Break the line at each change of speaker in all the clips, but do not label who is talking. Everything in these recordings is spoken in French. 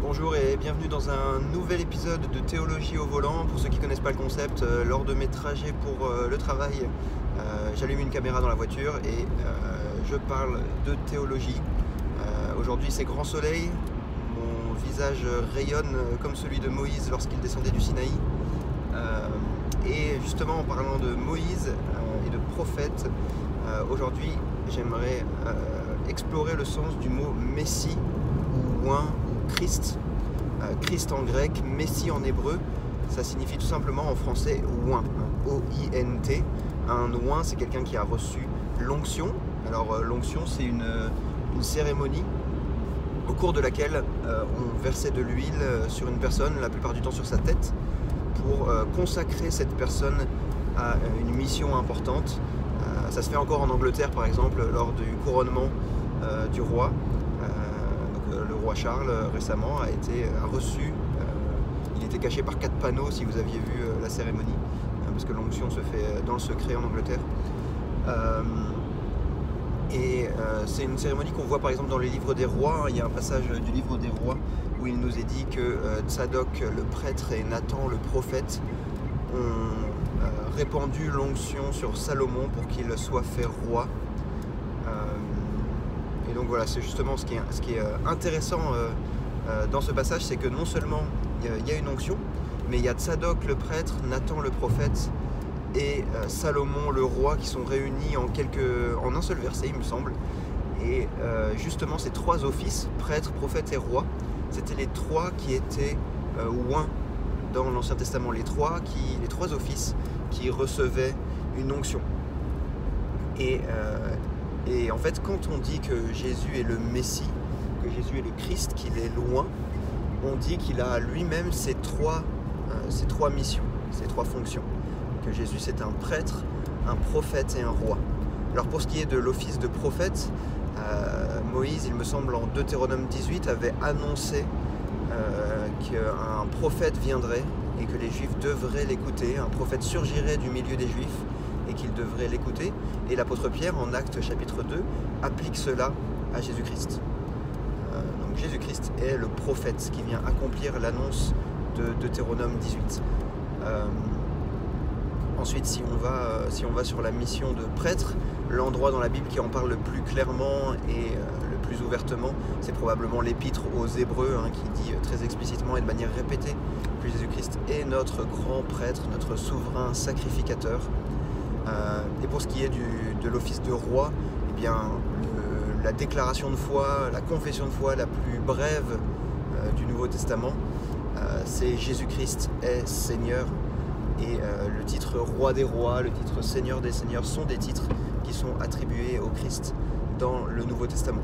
Bonjour et bienvenue dans un nouvel épisode de Théologie au volant. Pour ceux qui ne connaissent pas le concept, lors de mes trajets pour le travail, j'allume une caméra dans la voiture et je parle de théologie. Aujourd'hui c'est grand soleil, mon visage rayonne comme celui de Moïse lorsqu'il descendait du Sinaï. Et justement en parlant de Moïse et de prophète, aujourd'hui j'aimerais explorer le sens du mot Messie ou oint ou Christ. Christ en grec, Messie en hébreu, ça signifie tout simplement en français oint, O-I-N-T. Un oint, c'est quelqu'un qui a reçu l'onction. Alors l'onction, c'est une cérémonie au cours de laquelle on versait de l'huile sur une personne, la plupart du temps sur sa tête, pour consacrer cette personne à une mission importante. Ça se fait encore en Angleterre par exemple lors du couronnement du roi. Le roi Charles récemment a reçu, il était caché par 4 panneaux si vous aviez vu la cérémonie, parce que l'onction se fait dans le secret en Angleterre. C'est une cérémonie qu'on voit par exemple dans les livres des rois. Il y a un passage du livre des rois où il nous est dit que Tsadok le prêtre et Nathan le prophète ont répandu l'onction sur Salomon pour qu'il soit fait roi. Et donc voilà, c'est justement ce qui est intéressant dans ce passage, c'est que non seulement il y a une onction, mais il y a Tsadok le prêtre, Nathan le prophète et Salomon le roi qui sont réunis en un seul verset, il me semble. Et justement ces trois offices, prêtre, prophète et roi, c'était les trois qui étaient oints dans l'Ancien Testament, les trois offices qui recevaient une onction. Et en fait, quand on dit que Jésus est le Messie, que Jésus est le Christ, qu'il est loin, on dit qu'il a lui-même ces trois missions, ces trois fonctions. Que Jésus c'est un prêtre, un prophète et un roi. Alors pour ce qui est de l'office de prophète, Moïse, il me semble en Deutéronome 18, avait annoncé qu'un prophète viendrait et que les Juifs devraient l'écouter. Un prophète surgirait du milieu des Juifs et qu'ils devraient l'écouter. Et l'apôtre Pierre, en Actes chapitre 2, applique cela à Jésus-Christ. Donc Jésus-Christ est le prophète qui vient accomplir l'annonce de Deutéronome 18. Ensuite, si on va sur la mission de prêtre, l'endroit dans la Bible qui en parle le plus clairement et le plus ouvertement, c'est probablement l'épître aux Hébreux, qui dit très explicitement et de manière répétée que Jésus-Christ est notre grand prêtre, notre souverain sacrificateur. Et pour ce qui est de l'office de roi, eh bien, la déclaration de foi, la confession de foi la plus brève du Nouveau Testament, c'est Jésus-Christ est Seigneur. Et le titre roi des rois, le titre Seigneur des seigneurs sont des titres qui sont attribués au Christ dans le Nouveau Testament.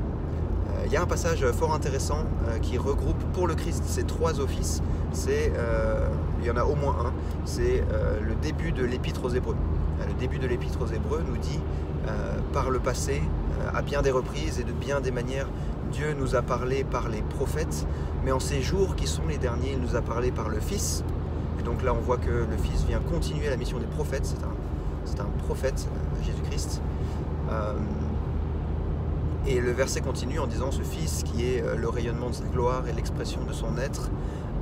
Il y a un passage fort intéressant qui regroupe pour le Christ ces trois offices. Il y en a au moins un, c'est le début de l'épître aux Hébreux. Le début de l'épître aux Hébreux nous dit par le passé, à bien des reprises et de bien des manières, Dieu nous a parlé par les prophètes, mais en ces jours qui sont les derniers, il nous a parlé par le Fils. Et donc là on voit que le Fils vient continuer la mission des prophètes, c'est un prophète, Jésus-Christ. Et le verset continue en disant ce Fils qui est le rayonnement de sa gloire et l'expression de son être,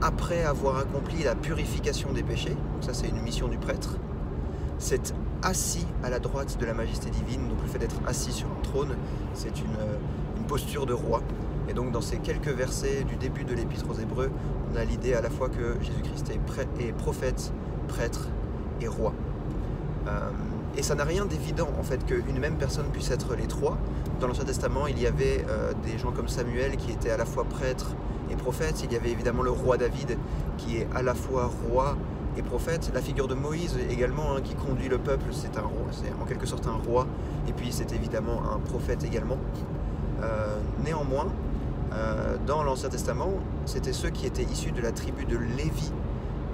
après avoir accompli la purification des péchés, donc ça c'est une mission du prêtre, s'est assis à la droite de la majesté divine. Donc le fait d'être assis sur un trône, c'est une posture de roi. Et donc dans ces quelques versets du début de l'épître aux Hébreux, on a l'idée à la fois que Jésus-Christ est prophète, prêtre et roi. Et ça n'a rien d'évident en fait qu'une même personne puisse être les trois. Dans l'Ancien Testament, il y avait des gens comme Samuel qui était à la fois prêtre et prophète. Il y avait évidemment le roi David qui est à la fois roi et prophète. La figure de Moïse également, qui conduit le peuple, c'est en quelque sorte un roi. Et puis c'est évidemment un prophète également. Néanmoins, dans l'Ancien Testament, c'était ceux qui étaient issus de la tribu de Lévi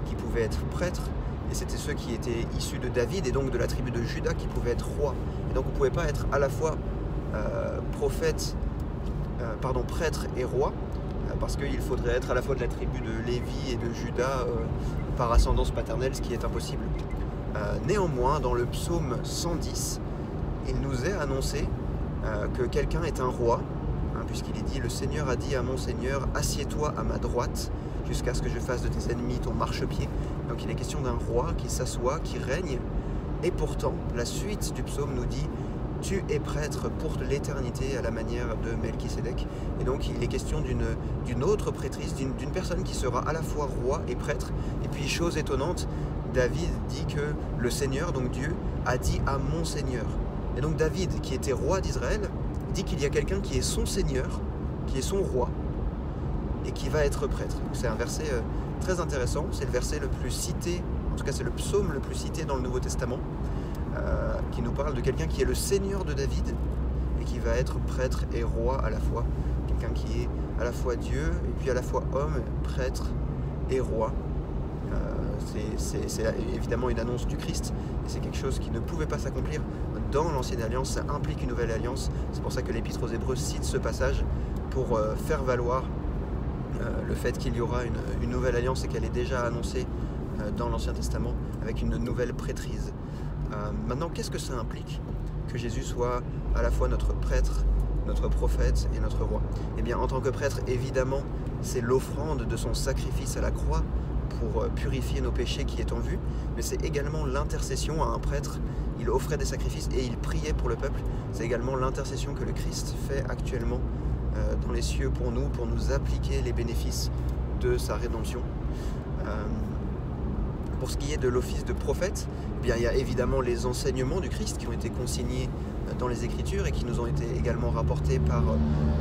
qui pouvaient être prêtres, et c'était ceux qui étaient issus de David et donc de la tribu de Juda qui pouvaient être rois. Et donc on ne pouvait pas être à la fois prêtre et roi, parce qu'il faudrait être à la fois de la tribu de Lévi et de Juda par ascendance paternelle, ce qui est impossible. Néanmoins, dans le psaume 110, il nous est annoncé que quelqu'un est un roi puisqu'il est dit « Le Seigneur a dit à mon Seigneur, assieds-toi à ma droite, jusqu'à ce que je fasse de tes ennemis ton marchepied. » Donc il est question d'un roi qui s'assoit, qui règne, et pourtant la suite du psaume nous dit « Tu es prêtre pour l'éternité à la manière de Melchisédek. » Et donc il est question d'une autre prêtrise, d'une personne qui sera à la fois roi et prêtre. Et puis chose étonnante, David dit que le Seigneur, donc Dieu, a dit à mon Seigneur. Et donc David, qui était roi d'Israël, dit qu'il y a quelqu'un qui est son Seigneur, qui est son roi, et qui va être prêtre. C'est un verset très intéressant, c'est le verset le plus cité, en tout cas c'est le psaume le plus cité dans le Nouveau Testament, qui nous parle de quelqu'un qui est le Seigneur de David, et qui va être prêtre et roi à la fois. Quelqu'un qui est à la fois Dieu, et puis à la fois homme, prêtre et roi. C'est évidemment une annonce du Christ, et c'est quelque chose qui ne pouvait pas s'accomplir dans l'Ancienne Alliance, ça implique une nouvelle alliance. C'est pour ça que l'Épître aux Hébreux cite ce passage pour faire valoir le fait qu'il y aura une nouvelle alliance et qu'elle est déjà annoncée dans l'Ancien Testament avec une nouvelle prêtrise. Maintenant, qu'est-ce que ça implique que Jésus soit à la fois notre prêtre, notre prophète et notre roi? Eh bien, en tant que prêtre, évidemment, c'est l'offrande de son sacrifice à la croix pour purifier nos péchés qui est en vue, mais c'est également l'intercession à un prêtre. Il offrait des sacrifices et il priait pour le peuple. C'est également l'intercession que le Christ fait actuellement dans les cieux pour nous appliquer les bénéfices de sa rédemption. Pour ce qui est de l'office de prophète, eh bien, il y a évidemment les enseignements du Christ qui ont été consignés dans les Écritures et qui nous ont été également rapportés par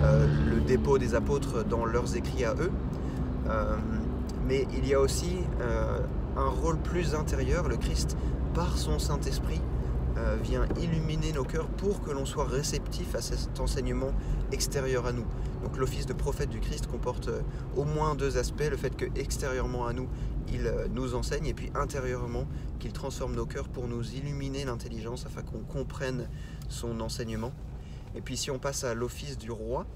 le dépôt des apôtres dans leurs écrits à eux. Mais il y a aussi un rôle plus intérieur. Le Christ, par son Saint-Esprit, vient illuminer nos cœurs pour que l'on soit réceptif à cet enseignement extérieur à nous. Donc l'office de prophète du Christ comporte au moins deux aspects, le fait que extérieurement à nous, il nous enseigne, et puis intérieurement, qu'il transforme nos cœurs pour nous illuminer l'intelligence afin qu'on comprenne son enseignement. Et puis si on passe à l'office du roi,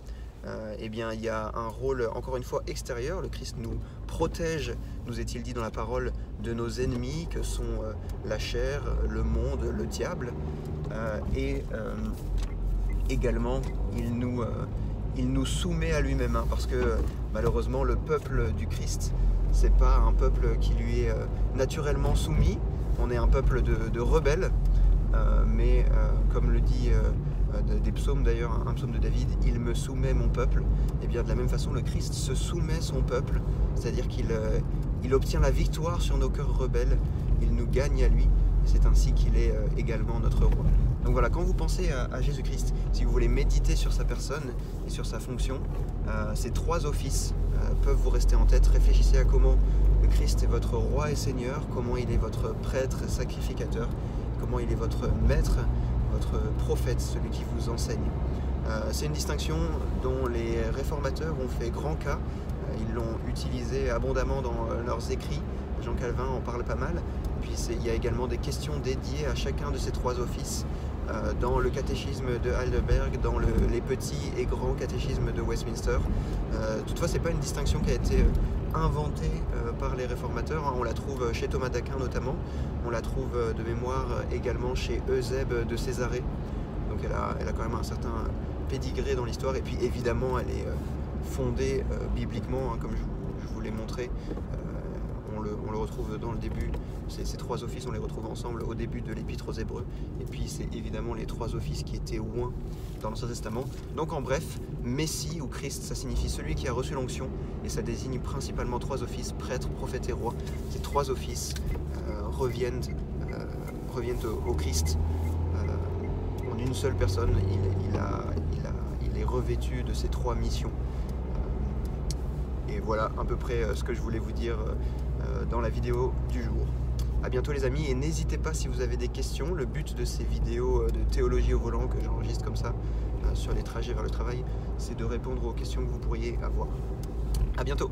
eh bien, il y a un rôle encore une fois extérieur. Le Christ nous protège, nous est-il dit dans la parole, de nos ennemis que sont la chair, le monde, le diable, et également il nous soumet à lui-même, hein, parce que malheureusement le peuple du Christ, c'est pas un peuple qui lui est naturellement soumis. On est un peuple de rebelles, mais comme le dit des psaumes d'ailleurs, un psaume de David, « Il me soumet mon peuple », et bien de la même façon le Christ se soumet son peuple, c'est-à-dire qu'il obtient la victoire sur nos cœurs rebelles, il nous gagne à lui, c'est ainsi qu'il est également notre roi. Donc voilà, quand vous pensez à Jésus-Christ, si vous voulez méditer sur sa personne et sur sa fonction, ces trois offices peuvent vous rester en tête. Réfléchissez à comment le Christ est votre roi et Seigneur, comment il est votre prêtre sacrificateur, comment il est votre maître, votre prophète, celui qui vous enseigne. C'est une distinction dont les réformateurs ont fait grand cas. Ils l'ont utilisé abondamment dans leurs écrits. Jean Calvin en parle pas mal. Puis il y a également des questions dédiées à chacun de ces trois offices dans le catéchisme de Heidelberg, dans les petits et grands catéchismes de Westminster. Toutefois, ce n'est pas une distinction qui a été inventée par les réformateurs, hein. On la trouve chez Thomas d'Aquin notamment, on la trouve de mémoire également chez Eusèbe de Césarée. Donc elle a quand même un certain pédigré dans l'histoire, et puis évidemment elle est fondée bibliquement, hein, comme je vous l'ai montré. On le retrouve dans le début, ces trois offices, on les retrouve ensemble au début de l'Épître aux Hébreux, et puis c'est évidemment les trois offices qui étaient oints dans l'Ancien Testament. Donc en bref, Messie ou Christ, ça signifie celui qui a reçu l'onction, et ça désigne principalement trois offices, prêtre, prophète et roi. Ces trois offices reviennent au Christ en une seule personne. Il est revêtu de ces trois missions. Et voilà à peu près ce que je voulais vous dire dans la vidéo du jour. A bientôt les amis, et n'hésitez pas si vous avez des questions. Le but de ces vidéos de théologie au volant que j'enregistre comme ça sur les trajets vers le travail, c'est de répondre aux questions que vous pourriez avoir. A bientôt.